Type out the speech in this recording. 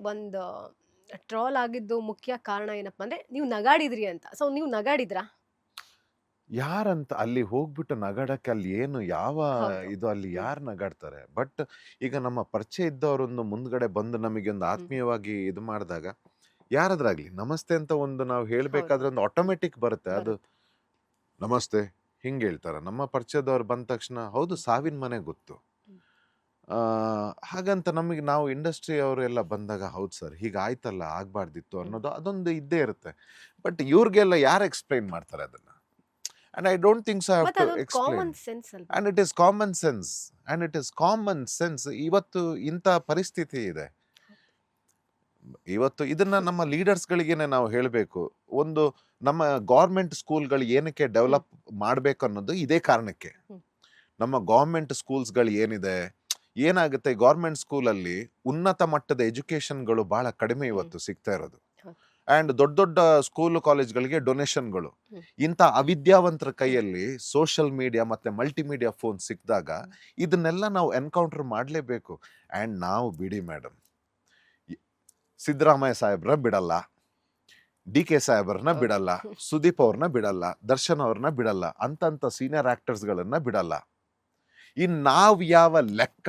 ಒಂದು ಟ್ರೋಲ್ ಆಗಿದ್ದು ಮುಖ್ಯ ಕಾರಣ ಏನಪ್ಪಾ ಅಂದ್ರೆ ನೀವು ನಗಾಡಿದ್ರಿ ಅಂತ. ಸೊ ನೀವು ನಗಾಡಿದ್ರಾ? ಯಾರಂತ ಅಲ್ಲಿ ಹೋಗ್ಬಿಟ್ಟು ನಗಾಡಕ್ಕೆ ಅಲ್ಲಿ ಏನು ಯಾವ ಹೌದು. ಇದು ಅಲ್ಲಿ ಹ್ಮ್. ಯಾರು ನಗಾಡ್ತಾರೆ? ಬಟ್ ಈಗ ನಮ್ಮ ಪರಿಚಯ ಇದ್ದವರೊಂದು ಮುಂದ್ಗಡೆ ಬಂದು ನಮಗೆ ಒಂದು ಹ್ಮ್. ಆತ್ಮೀಯವಾಗಿ ಇದು ಮಾಡಿದಾಗ ಯಾರಾದ್ರಾಗ್ಲಿ ನಮಸ್ತೆ ಅಂತ ಒಂದು ನಾವು ಹೌದು. ಹೇಳ್ಬೇಕಾದ್ರೆ ಒಂದು ಹ್ಮ್. ಆಟೋಮೆಟಿಕ್ ಬರುತ್ತೆ ಅದು. ಬರುತ್ತೆ. ನಮಸ್ತೆ ಹಿಂಗೆ ಹೇಳ್ತಾರೆ. ನಮ್ಮ ಪರಿಚಯದವ್ರು ಬಂದ ತಕ್ಷಣ ಹೌದು ಹ್ಮ್. ಸಾವಿನ ಮನೆ ಗೊತ್ತು. ಹ್ಮ್. ಆ, ಹಾಗಂತ ನಮಗೆ ನಾವು ಇಂಡಸ್ಟ್ರಿ ಅವರೆಲ್ಲ ಬಂದಾಗ ಹೌದು ಸರ್ ಹೀಗಾಯ್ತಲ್ಲ ಆಗ್ಬಾರ್ದಿತ್ತು ಹ್ಮ್. ಅನ್ನೋದು ಅದೊಂದು ಇದ್ದೇ ಇರುತ್ತೆ. ಬಟ್ ಇವ್ರಿಗೆಲ್ಲ ಯಾರು ಎಕ್ಸ್ಪ್ಲೈನ್ ಮಾಡ್ತಾರೆ ಅದನ್ನ? And I don't think so have ಮತ್ತೆ ಟು ಅದೊಂದು ಎಕ್ಸ್ಪ್ಲೈನ್. ಕಾಮನ್ ಸೆನ್ಸ್ ಅಲ್ವಾ? And it is common sense. And it is common sense. ಇವತ್ತು ಇಂಥ ಪರಿಸ್ಥಿತಿ ಇದೆ. ಇವತ್ತು ಇದನ್ನ ಹ್ಮ್. ನಮ್ಮ ಲೀಡರ್ಸ್ಗಳಿಗೇನೆ ನಾವು ಹೇಳಬೇಕು. ಒಂದು ನಮ್ಮ ಗೌರ್ಮೆಂಟ್ ಸ್ಕೂಲ್ಗಳು ಏನಕ್ಕೆ ಹ್ಮ್. ಡೆವಲಪ್ ಮಾಡಬೇಕು ಅನ್ನೋದು ಇದೇ ಕಾರಣಕ್ಕೆ. ಹ್ಮ್. ನಮ್ಮ ಗೌರ್ಮೆಂಟ್ ಸ್ಕೂಲ್ಸ್ಗಳು ಏನಿದೆ, ಏನಾಗುತ್ತೆ ಗೌರ್ಮೆಂಟ್ ಸ್ಕೂಲಲ್ಲಿ ಉನ್ನತ ಮಟ್ಟದ ಎಜುಕೇಶನ್ಗಳು ಬಹಳ ಕಡಿಮೆ ಹ್ಮ್. ಇವತ್ತು ಸಿಗ್ತಾ ಇರೋದು. ಹೌದು. ಅಂಡ್ ದೊಡ್ಡ ದೊಡ್ಡ ಸ್ಕೂಲ್ ಕಾಲೇಜ್ಗಳಿಗೆ ಡೊನೇಷನ್ಗಳು. ಹ್ಮ್. ಇಂಥ ಅವಿದ್ಯಾವಂತರ ಹ್ಮ್. ಕೈಯಲ್ಲಿ ಸೋಷಿಯಲ್ ಮೀಡಿಯಾ ಮತ್ತೆ ಮಲ್ಟಿಮೀಡಿಯಾ ಫೋನ್ ಸಿಕ್ಕಿದಾಗ ಹ್ಮ್. ಇದನ್ನೆಲ್ಲ ನಾವು ಎನ್ಕೌಂಟರ್ ಮಾಡಲೇಬೇಕು. ಅಂಡ್ ನಾವು ಬಿಡಿ ಮೇಡಮ್, ಸಿದ್ದರಾಮಯ್ಯ ಸಾಹೇಬ್ರ ಬಿಡಲ್ಲ, ಡಿ ಕೆ ಸಾಹೇಬ್ರನ್ನ ಹೌದು. ಬಿಡಲ್ಲ, ಸುದೀಪ್ ಅವ್ರನ್ನ ಬಿಡಲ್ಲ, ದರ್ಶನ್ ಅವ್ರನ್ನ ಬಿಡಲ್ಲ, ಅಂತಂತ ಸೀನಿಯರ್ ಆಕ್ಟರ್ಸ್ಗಳನ್ನ ಬಿಡಲ್ಲ. ಇನ್ ನಾವ್ ಯಾವ ಲೆಕ್ಕ?